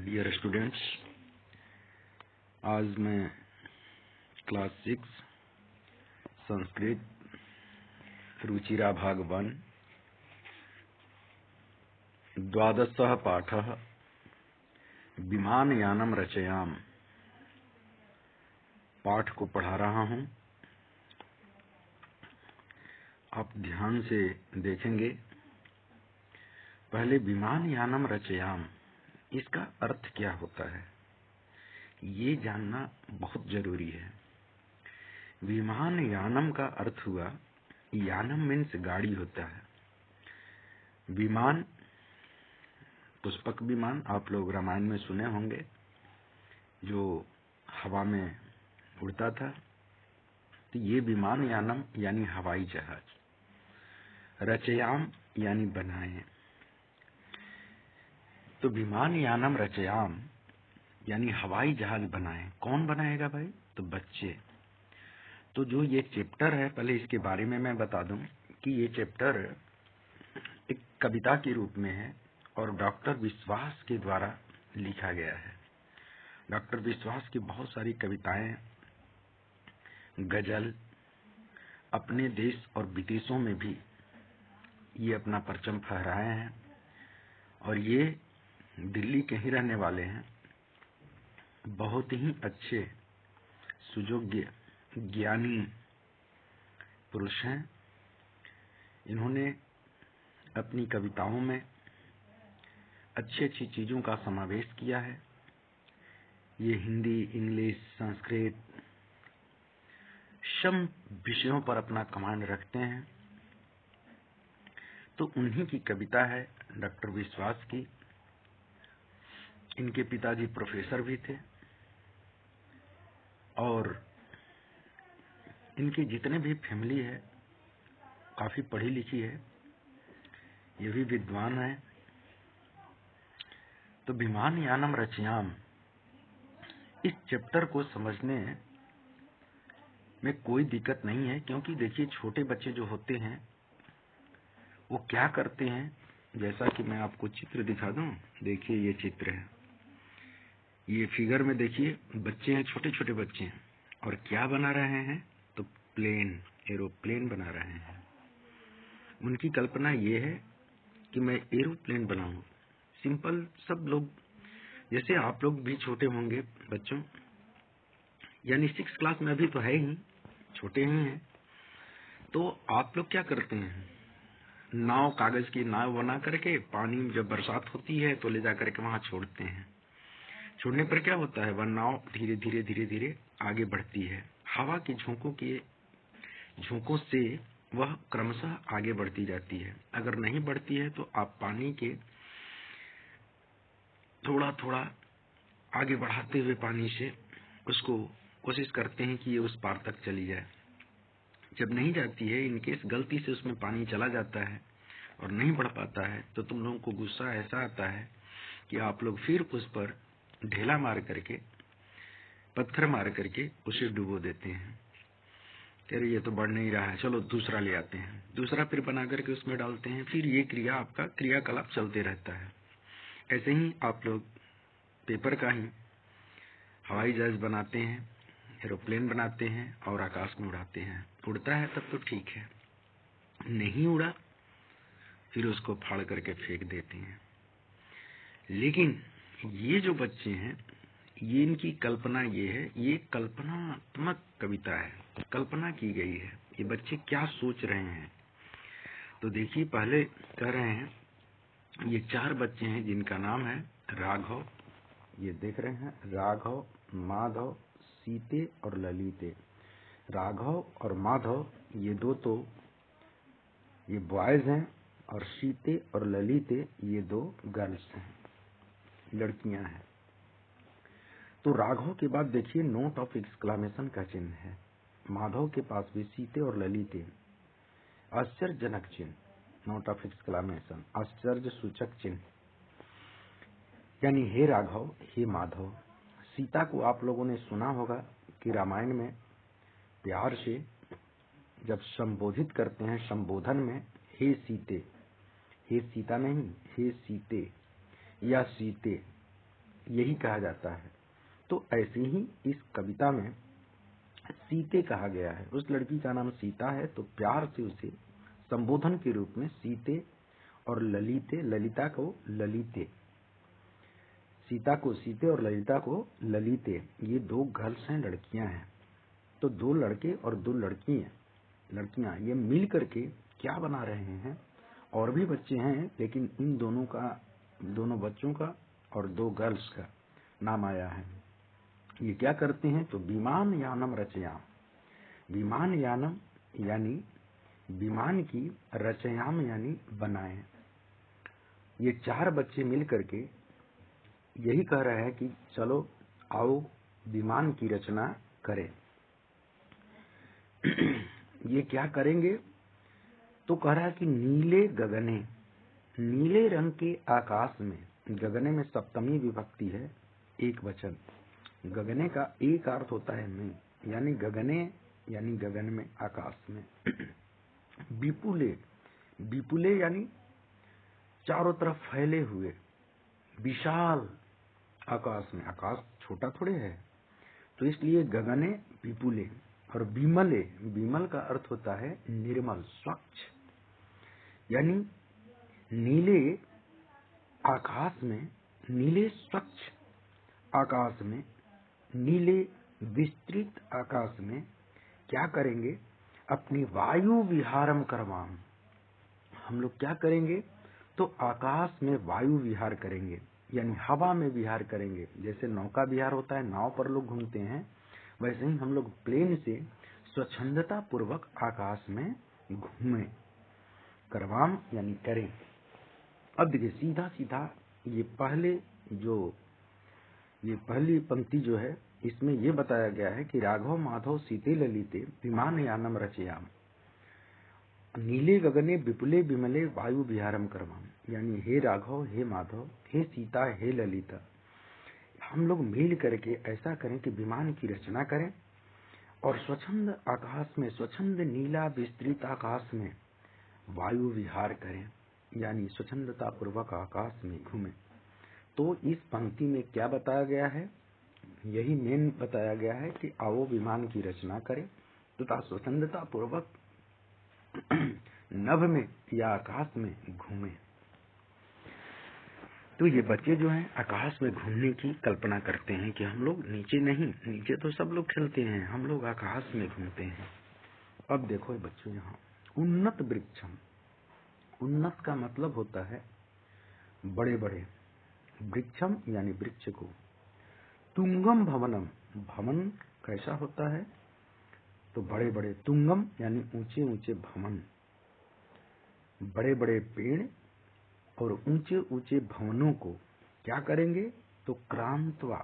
Dear students, आज मैं class 6 Sanskrit Ruchira भाग 1 द्वादशः पाठः विमानयानम रचयाम पाठ को पढ़ा रहा हूं। आप ध्यान से देखेंगे। पहले विमानयानम रचयाम, इसका अर्थ क्या होता है ये जानना बहुत जरूरी है। विमानयानम का अर्थ हुआ, यानम मीन्स गाड़ी होता है। विमान, पुष्पक विमान आप लोग रामायण में सुने होंगे, जो हवा में उड़ता था। तो ये विमानयानम यानी हवाई जहाज। रचयाम यानी बनाए। तो विमानयानम रचयाम यानी हवाई जहाज बनाए। कौन बनाएगा भाई? तो बच्चे। तो जो ये चैप्टर है, पहले इसके बारे में मैं बता दूं कि ये चैप्टर एक कविता के रूप में है और डॉक्टर विश्वास के द्वारा लिखा गया है। डॉक्टर विश्वास की बहुत सारी कविताएं, गजल अपने देश और विदेशों में भी ये अपना परचम फहराए हैं। और ये दिल्ली के ही रहने वाले हैं। बहुत ही अच्छे सुयोग्य ज्ञानी पुरुष हैं। इन्होंने अपनी कविताओं में अच्छी अच्छी चीजों का समावेश किया है। ये हिंदी, इंग्लिश, संस्कृत सब विषयों पर अपना कमांड रखते हैं। तो उन्हीं की कविता है डॉक्टर विश्वास की। इनके पिताजी प्रोफेसर भी थे और इनकी जितने भी फैमिली है काफी पढ़ी लिखी है, ये भी विद्वान है। तो विमानयानम रचयाम, इस चैप्टर को समझने में कोई दिक्कत नहीं है, क्योंकि देखिए छोटे बच्चे जो होते हैं वो क्या करते हैं, जैसा कि मैं आपको चित्र दिखा दूं। देखिए ये चित्र है, ये फिगर में देखिए बच्चे हैं, छोटे छोटे बच्चे हैं, और क्या बना रहे हैं? तो प्लेन, एरोप्लेन बना रहे हैं। उनकी कल्पना ये है कि मैं एरोप्लेन बनाऊं। सिंपल, सब लोग जैसे आप लोग भी छोटे होंगे बच्चों, यानी 6 क्लास में अभी तो है ही, छोटे ही हैं। तो आप लोग क्या करते हैं? नाव, कागज की नाव बना करके पानी जब बरसात होती है तो ले जा करके वहां छोड़ते हैं। छोड़ने पर क्या होता है? वह नाव धीरे धीरे धीरे धीरे आगे बढ़ती है। हवा के झोंकों से वह क्रमशः आगे बढ़ती जाती है। अगर नहीं बढ़ती है तो आप पानी के थोड़ा थोड़ा आगे बढ़ाते हुए पानी से उसको कोशिश करते हैं कि ये उस पार तक चली जाए। जब नहीं जाती है, इनकेस गलती से उसमें पानी चला जाता है और नहीं बढ़ पाता है, तो तुम लोगों को गुस्सा ऐसा आता है कि आप लोग फिर उस पर ढेला मार करके, पत्थर मार करके उसे डुबो देते हैं। कह रहे ये तो बढ़ नहीं रहा है, चलो दूसरा ले आते हैं। दूसरा फिर बना करके उसमें डालते हैं। फिर ये आपका क्रियाकलाप चलते रहता है। ऐसे ही आप लोग पेपर का ही हवाई जहाज बनाते हैं, एरोप्लेन बनाते हैं और आकाश में उड़ाते हैं। उड़ता है तब तो ठीक है, नहीं उड़ा फिर उसको फाड़ करके फेंक देते हैं। लेकिन ये जो बच्चे हैं, ये इनकी कल्पना ये है, ये कल्पनात्मक कविता है, कल्पना की गई है। ये बच्चे क्या सोच रहे हैं? तो देखिए, पहले कह रहे हैं, ये 4 बच्चे हैं जिनका नाम है राघव। ये देख रहे हैं, राघव, माधव, सीते और ललिते। राघव और माधव ये दो तो ये बॉयज हैं, और सीते और ललिते ये 2 गर्ल्स हैं, लड़कियां हैं। तो राघव के बाद देखिए नोट ऑफ एक्सक्लेमेशन का चिन्ह है। माधव के पास भी सीते और ललिते, आश्चर्यजनक चिन्ह, नोट ऑफ एक्सक्लेमेशन, आश्चर्य सूचक चिन्ह, यानी हे राघव, हे माधव। सीता को आप लोगों ने सुना होगा कि रामायण में प्यार से जब संबोधित करते हैं, संबोधन में हे सीते, हे सीता नहीं, हे सीते या सीते यही कहा जाता है। तो ऐसे ही इस कविता में सीते कहा गया है। उस लड़की का नाम सीता है, तो प्यार से उसे संबोधन के रूप में सीते और ललिते, ललिता को ललिते, सीता को सीते और ललिता को ललिते, ये दो गर्ल्स हैं, लड़कियां हैं। तो दो लड़के और दो लड़कियां ये मिल करके क्या बना रहे हैं। और भी बच्चे हैं, लेकिन इन दोनों बच्चों का और दो गर्ल्स का नाम आया है। ये क्या करते हैं, तो विमान यानम रचयाम, विमान यानम यानी विमान की, रचयाम यानी बनाए। ये चार बच्चे मिल करके यही कह रहे हैं कि चलो आओ विमान की रचना करें। ये क्या करेंगे, तो कह रहा है कि नीले गगने, नीले रंग के आकाश में, गगने में सप्तमी विभक्ति है, एक वचन। गगने का एक अर्थ होता है में, यानी गगने यानी गगन में, आकाश में। विपुले, विपुले यानी चारों तरफ फैले हुए, विशाल आकाश में। आकाश छोटा थोड़े है, तो इसलिए गगने विपुले। और विमले, विमल का अर्थ होता है निर्मल, स्वच्छ। यानी नीले आकाश में, नीले स्वच्छ आकाश में, नीले विस्तृत आकाश में क्या करेंगे, अपनी वायु विहारम करवाम। हम लोग क्या करेंगे, तो आकाश में वायु विहार करेंगे, यानी हवा में विहार करेंगे। जैसे नौका विहार होता है, नाव पर लोग घूमते हैं, वैसे ही हम लोग प्लेन से स्वच्छंदता पूर्वक आकाश में घूमें। करवाम यानी करें। अब देखिए सीधा सीधा ये पहली पंक्ति जो है, इसमें ये बताया गया है कि राघव माधव सीते ललिते विमान यानम रचयाम, नीले गगने विपुले विमले वायु विहारम करवाम। यानी हे राघव, हे माधव, हे सीता, हे ललिता, हम लोग मिल करके ऐसा करें कि विमान की रचना करें और स्वच्छंद आकाश में, स्वच्छंद नीला विस्तृत आकाश में वायु विहार करें, यानी स्वच्छंदता पूर्वक आकाश में घूमें। तो इस पंक्ति में क्या बताया गया है, यही मेन बताया गया है कि आओ विमान की रचना करें तथा स्वच्छंदता पूर्वक नभ में या आकाश में घूमें। तो ये बच्चे जो हैं आकाश में घूमने की कल्पना करते हैं कि हम लोग नीचे नहीं, नीचे तो सब लोग खेलते हैं, हम लोग आकाश में घूमते हैं। अब देखो ये बच्चों, यहाँ उन्नत वृक्षम, उन्नत का मतलब होता है बड़े बड़े, वृक्षम यानी वृक्ष को। तुंगम भवनम, भवन कैसा होता है, तो बड़े बड़े, तुंगम यानी ऊंचे ऊंचे भवन, बड़े बड़े पेड़ और ऊंचे ऊंचे भवनों को क्या करेंगे, तो क्रांतवा,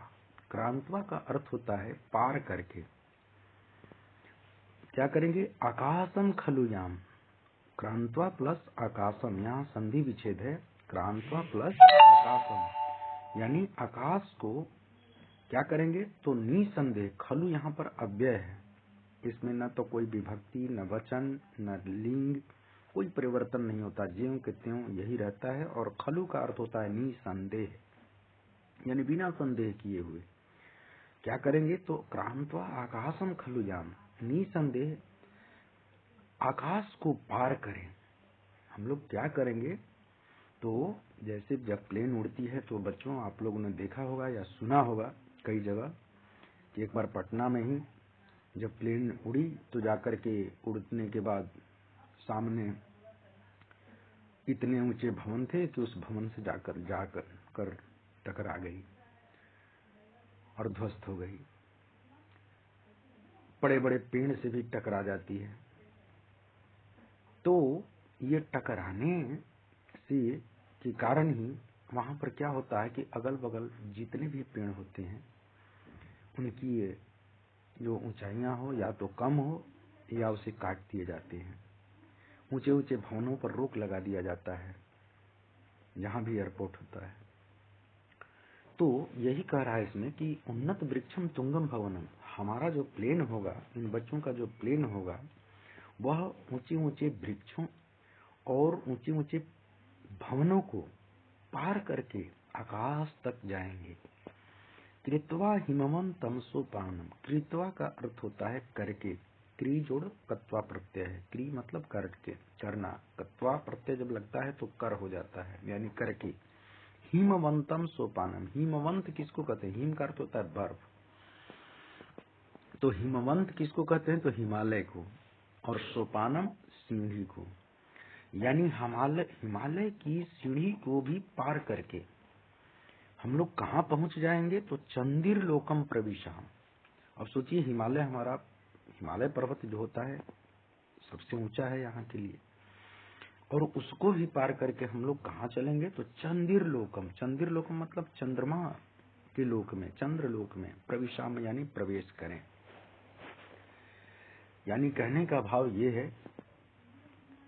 क्रांतवा का अर्थ होता है पार करके। क्या करेंगे, आकाशम खलुयाम, क्रांतवा प्लस आकाशम, यहाँ संधि विच्छेद है, क्रांतवा प्लस आकाशम, यानी आकाश को क्या करेंगे, तो निसंदेह, खलु यहाँ पर अव्यय है, इसमें न तो कोई विभक्ति, न वचन, न लिंग, कोई परिवर्तन नहीं होता, ज्यों के त्यों यही रहता है। और खलु का अर्थ होता है निसंदेह, यानी बिना संदेह किए हुए। क्या करेंगे, तो क्रांतवा आकाशम खलुयाम, निसंदेह आकाश को पार करें। हम लोग क्या करेंगे, तो जैसे जब प्लेन उड़ती है, तो बच्चों आप लोगों ने देखा होगा या सुना होगा कई जगह कि एक बार पटना में ही जब प्लेन उड़ी, तो जाकर के उड़ने के बाद सामने इतने ऊंचे भवन थे कि उस भवन से जाकर टकरा गई और ध्वस्त हो गई। बड़े बड़े पेड़ से भी टकरा जाती है। तो ये टकराने से के कारण ही वहां पर क्या होता है कि अगल बगल जितने भी पेड़ होते हैं उनकी जो ऊंचाइयां हो या तो कम हो या उसे काट दिए जाते हैं। ऊंचे ऊंचे भवनों पर रोक लगा दिया जाता है जहां भी एयरपोर्ट होता है। तो यही कह रहा है इसमें कि उन्नत वृक्षम तुंगम भवनम, हमारा जो प्लेन होगा, इन बच्चों का जो प्लेन होगा, वह ऊंचे ऊंचे वृक्षों और ऊंचे ऊंचे भवनों को पार करके आकाश तक जाएंगे। कृत्वा हिमवंतम सोपानम। कृत्वा का अर्थ होता है करके, क्री जोड़ कत्वा प्रत्यय है। क्री मतलब करके, करना। कत्वा प्रत्यय जब लगता है तो कर हो जाता है, यानी करके। हिमवंतम सोपानम। हिमवंत किसको कहते हैं? हिम का अर्थ होता है बर्फ, तो हिमवंत किसको कहते हैं? तो हिमालय को। और सोपानम सीढ़ी को, यानी हिमालय की सीढ़ी को भी पार करके हम लोग कहाँ पहुंच जाएंगे? तो चंदिर लोकम प्रविशाम। अब सोचिए, हिमालय पर्वत जो होता है सबसे ऊंचा है यहाँ के लिए, और उसको भी पार करके हम लोग कहाँ चलेंगे? तो चंदिर लोकम। चंदिर लोकम मतलब चंद्रमा के लोक में, चंद्र लोक में। प्रविशाम यानी प्रवेश करें। यानी कहने का भाव ये है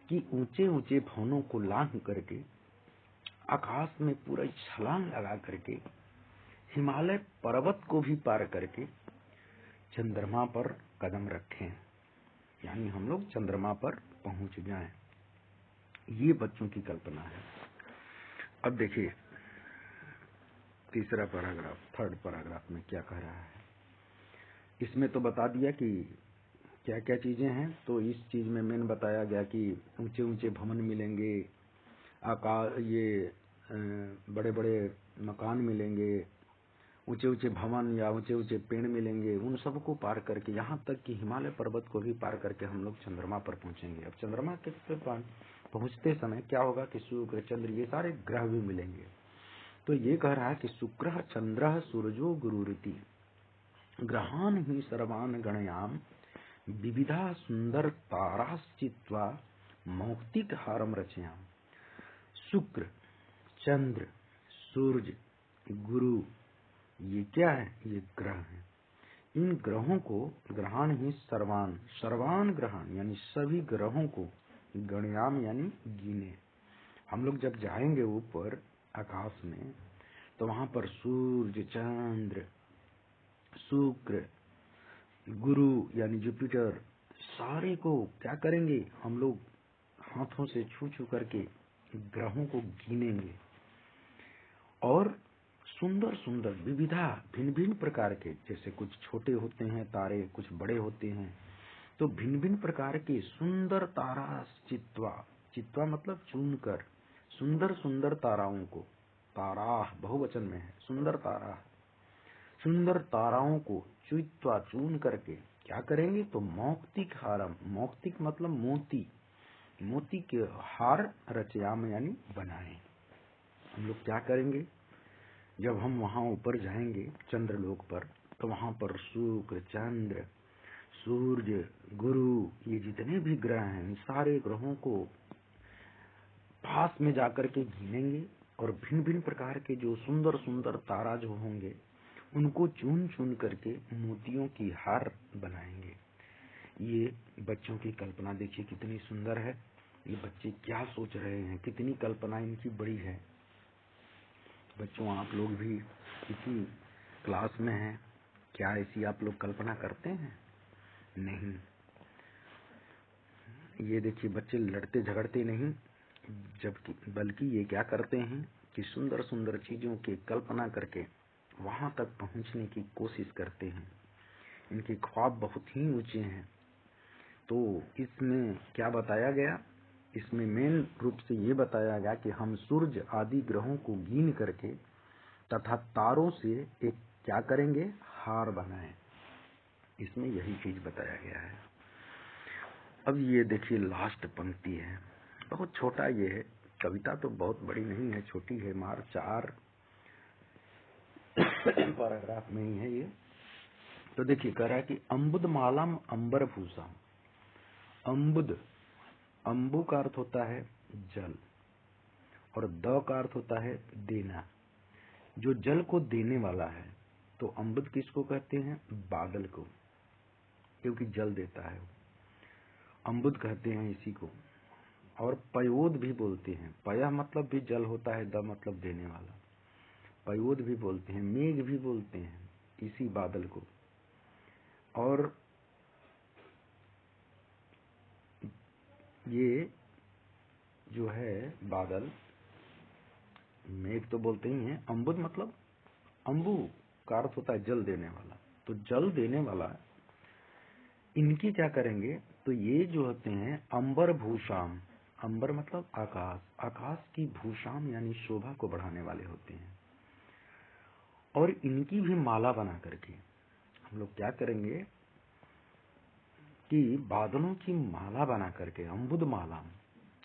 कि ऊंचे ऊंचे भवनों को लांघ करके, आकाश में पूरा छलांग लगा करके, हिमालय पर्वत को भी पार करके चंद्रमा पर कदम रखें, यानी हम लोग चंद्रमा पर पहुंच जाएं। ये बच्चों की कल्पना है। अब देखिए तीसरा पैराग्राफ, थर्ड पैराग्राफ में क्या कह रहा है। इसमें तो बता दिया कि क्या क्या चीजें हैं। तो इस चीज में मैंने बताया गया कि ऊंचे ऊंचे भवन मिलेंगे, आकाश, ये बड़े बड़े मकान मिलेंगे, ऊंचे ऊंचे भवन या ऊंचे ऊंचे पेड़ मिलेंगे। उन सबको पार करके, यहाँ तक कि हिमालय पर्वत को भी पार करके हम लोग चंद्रमा पर पहुंचेंगे। अब चंद्रमा के पहुंचते समय क्या होगा कि शुक्र, चंद्र, ये सारे ग्रह भी मिलेंगे। तो ये कह रहा है कि शुक्र, चंद्र, सूरजो गुरुरिति ग्रहान ही सर्वान गणयाम विविधा सुंदर ताराश्चित्वा मौक्तिक हारम रचयाम। शुक्र, चंद्र, सूर्य, गुरु, ये क्या है? ये ग्रह है। इन ग्रहों को, ग्रहान ही सर्वान ग्रहान यानी सभी ग्रहों को, गणयाम यानी गिने। हम लोग जब जाएंगे ऊपर आकाश में तो वहां पर सूर्य, चंद्र, शुक्र, गुरु यानी जुपिटर, सारे को क्या करेंगे? हम लोग हाथों से छू छू करके ग्रहों को गिनेंगे। और सुंदर सुंदर विविधा, भिन्न भिन्न प्रकार के, जैसे कुछ छोटे होते हैं तारे, कुछ बड़े होते हैं, तो भिन्न भिन्न प्रकार के सुंदर तारा चित्वा, चित्वा मतलब चुन कर, सुंदर सुंदर ताराओं को, तारा बहुवचन में है, सुंदर तारा, सुंदर ताराओं को चित्वा चुन करके क्या करेंगे? तो मौक्तिक हारम, मौक्तिक मतलब मोती, मोती के हार रचयाम यानी बनाए। हम लोग क्या करेंगे? जब हम वहां ऊपर जाएंगे चंद्रलोक पर, तो वहां पर शुक्र, चंद्र, सूर्य, गुरु, ये जितने भी ग्रह हैं, इन सारे ग्रहों को पास में जाकर के गिनेंगे और भिन्न भिन्न प्रकार के जो सुंदर सुंदर तारा जो होंगे उनको चुन चुन करके मोतियों की हार बनाएंगे। ये बच्चों की कल्पना देखिए कितनी सुंदर है। ये बच्चे क्या सोच रहे हैं, कितनी कल्पना इनकी बड़ी है। बच्चों, आप लोग भी इसी क्लास में हैं, क्या ऐसी आप लोग कल्पना करते हैं? नहीं। ये देखिए बच्चे लड़ते झगड़ते नहीं, जबकि बल्कि ये क्या करते हैं कि सुंदर सुंदर चीजों की कल्पना करके वहां तक पहुंचने की कोशिश करते हैं। इनके ख्वाब बहुत ही ऊंचे हैं। तो इसमें क्या बताया गया? इसमें मेन रूप से ये बताया गया कि हम सूर्य आदि ग्रहों को गिन करके तथा तारों से एक क्या करेंगे? हार बनाएं। इसमें यही चीज बताया गया है। अब ये देखिए लास्ट पंक्ति है, बहुत छोटा ये है, कविता तो बहुत बड़ी नहीं है, छोटी है, मार 4 पैराग्राफ में ही है ये। तो देखिए कह रहा है कि अम्बुद मालम अंबर भूषा। अम्बुद, अम्बु का अर्थ होता है जल और द का अर्थ होता है देना, जो जल को देने वाला है। तो अम्बुद किसको कहते हैं? बादल को, क्योंकि जल देता है, अम्बुद कहते हैं इसी को। और पयोद भी बोलते हैं, पया मतलब भी जल होता है, द मतलब देने वाला, पयोद भी बोलते हैं, मेघ भी बोलते हैं इसी बादल को। और ये जो है बादल, मेघ तो बोलते ही हैं, अम्बुद मतलब अम्बु का अर्थ होता है जल देने वाला। तो जल देने वाला इनकी क्या करेंगे, तो ये जो होते हैं अंबर भूषाम, अंबर मतलब आकाश, आकाश की भूषाम यानी शोभा को बढ़ाने वाले होते हैं। और इनकी भी माला बना करके हम लोग क्या करेंगे कि बादलों की माला बना करके, अम्बुद माला,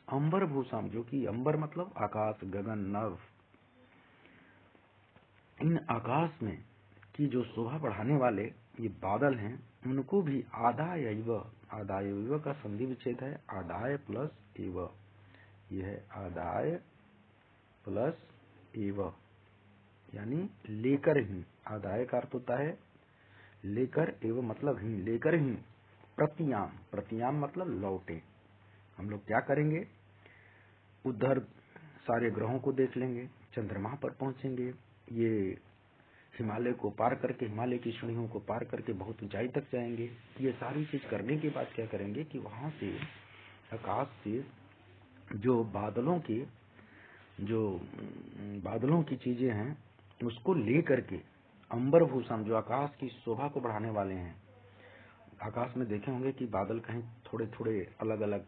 अंबर भूषाम, जो कि अंबर मतलब आकाश, गगन, नभ, इन आकाश में की जो शोभा बढ़ाने वाले ये बादल हैं, उनको भी आदाय एव, आदाय एव का संधि विच्छेद है, आदाय प्लस एव, यह है आदाय प्लस एव, यानी लेकर ही, आदाय का अर्थ होता है लेकर, एव मतलब ही, लेकर ही, प्रतियाम, प्रतियाम मतलब लौटे। हम लोग क्या करेंगे, उधर सारे ग्रहों को देख लेंगे, चंद्रमा पर पहुंचेंगे, ये हिमालय को पार करके, हिमालय की श्रेणियों को पार करके बहुत ऊंचाई तक जाएंगे। ये सारी चीज करने के बाद क्या करेंगे कि वहां से आकाश से जो बादलों की चीजें हैं उसको ले करके, अंबर भूषण जो आकाश की शोभा को बढ़ाने वाले हैं। आकाश में देखे होंगे कि बादल कहीं थोड़े थोड़े अलग अलग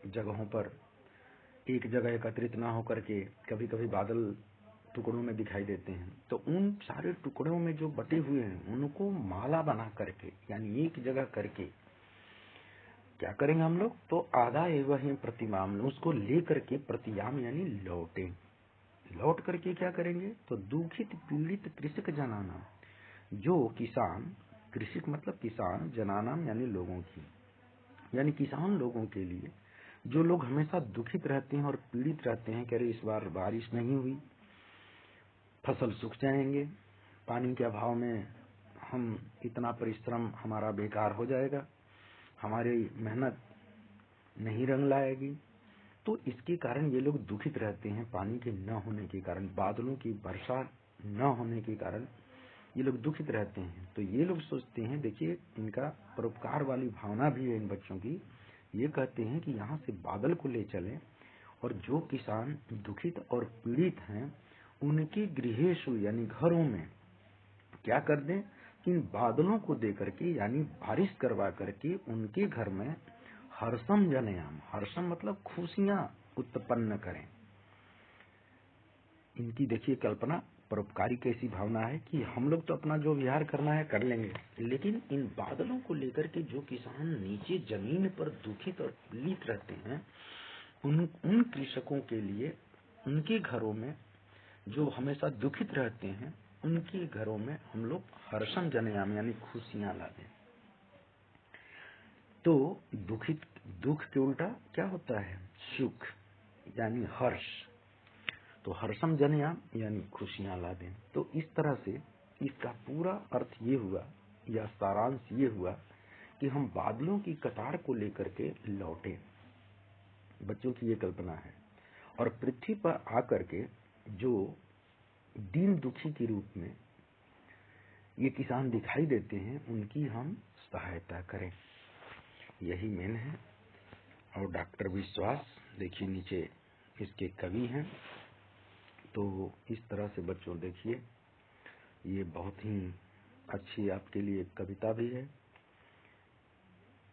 जगहों पर एक जगह एकत्रित ना होकर के कभी कभी बादल टुकड़ों में दिखाई देते हैं। तो उन सारे टुकड़ों में जो बटे हुए हैं उनको माला बना करके, यानी एक जगह करके क्या करेंगे हम लोग, तो आधा एवं प्रतिमाम, उसको ले करके प्रतियाम यानी लौटे, लौट करके क्या करेंगे, तो दुखित पीड़ित कृषक जनाना, जो किसान, कृषक मतलब किसान, जनानाम यानी लोगों की, यानी किसान लोगों के लिए, जो लोग हमेशा दुखित रहते हैं और पीड़ित रहते हैं, कह रहे इस बार बारिश नहीं हुई, फसल सूख जाएंगे, पानी के अभाव में हम इतना परिश्रम हमारा बेकार हो जाएगा, हमारी मेहनत नहीं रंग लाएगी। तो इसके कारण ये लोग दुखित रहते हैं, पानी के न होने के कारण, बादलों की वर्षा न होने के कारण ये लोग दुखित रहते हैं। तो ये लोग सोचते हैं, देखिए इनका परोपकार वाली भावना भी है इन बच्चों की, ये कहते हैं कि यहाँ से बादल को ले चलें और जो किसान दुखित और पीड़ित हैं उनके गृहेशु यानी घरों में क्या कर दें, इन बादलों को दे करके यानी बारिश करवा करके उनके घर में हर्षम जनयाम, हर्षम मतलब खुशियां उत्पन्न करें। इनकी देखिए कल्पना, परोपकारी कैसी भावना है कि हम लोग तो अपना जो विहार करना है कर लेंगे, लेकिन इन बादलों को लेकर के जो किसान नीचे जमीन पर दुखित और पीड़ित रहते हैं, उन कृषकों के लिए, उनके घरों में जो हमेशा दुखित रहते हैं, उनके घरों में हम लोग हर्षम जनयाम यानी खुशियां ला दें। तो दुख के उल्टा क्या होता है, सुख यानी हर्ष, तो हर्षम जनयाम यानी खुशियां ला दें। तो इस तरह से इसका पूरा अर्थ ये हुआ, या सारांश ये हुआ कि हम बादलों की कतार को लेकर के लौटे, बच्चों की ये कल्पना है, और पृथ्वी पर आकर के जो दीन दुखी के रूप में ये किसान दिखाई देते हैं उनकी हम सहायता करें, यही मेन है। और डॉक्टर विश्वास देखिए नीचे इसके कवि हैं। तो इस तरह से बच्चों देखिए ये बहुत ही अच्छी आपके लिए कविता भी है,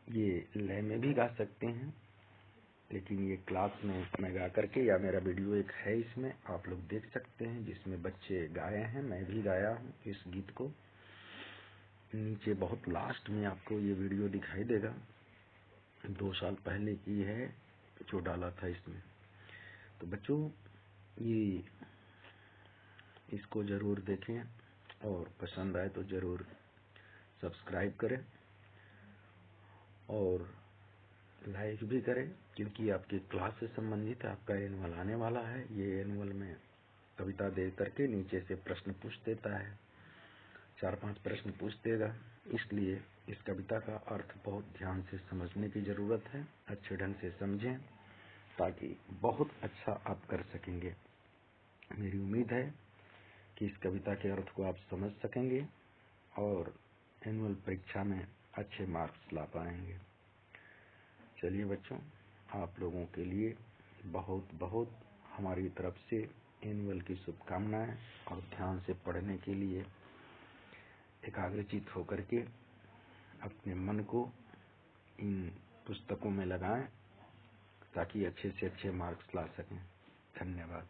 ये लय में भी गा सकते हैं, लेकिन ये क्लास में मैं गा करके, या मेरा वीडियो एक है इसमें आप लोग देख सकते हैं जिसमें बच्चे गाए हैं, मैं भी गाया हूँ इस गीत को। नीचे बहुत लास्ट में आपको ये वीडियो दिखाई देगा, 2 साल पहले की है जो डाला था इसमें। तो बच्चों ये इसको जरूर देखें और पसंद आए तो जरूर सब्सक्राइब करें और लाइक भी करें, क्योंकि आपकी क्लास से संबंधित आपका एनुअल आने वाला है। ये एनुअल में कविता दे करके नीचे से प्रश्न पूछ देता है, 4-5 प्रश्न पूछ देगा, इसलिए इस कविता का अर्थ बहुत ध्यान से समझने की जरूरत है। अच्छे ढंग से समझें ताकि बहुत अच्छा आप कर सकेंगे। मेरी उम्मीद है कि इस कविता के अर्थ को आप समझ सकेंगे और एनुअल परीक्षा में अच्छे मार्क्स ला पाएंगे। चलिए बच्चों, आप लोगों के लिए बहुत बहुत हमारी तरफ से एनुअल की शुभकामनाएं और ध्यान से पढ़ने के लिए एकाग्रचित होकर के अपने मन को इन पुस्तकों में लगाएं ताकि अच्छे से अच्छे मार्क्स ला सकें। धन्यवाद।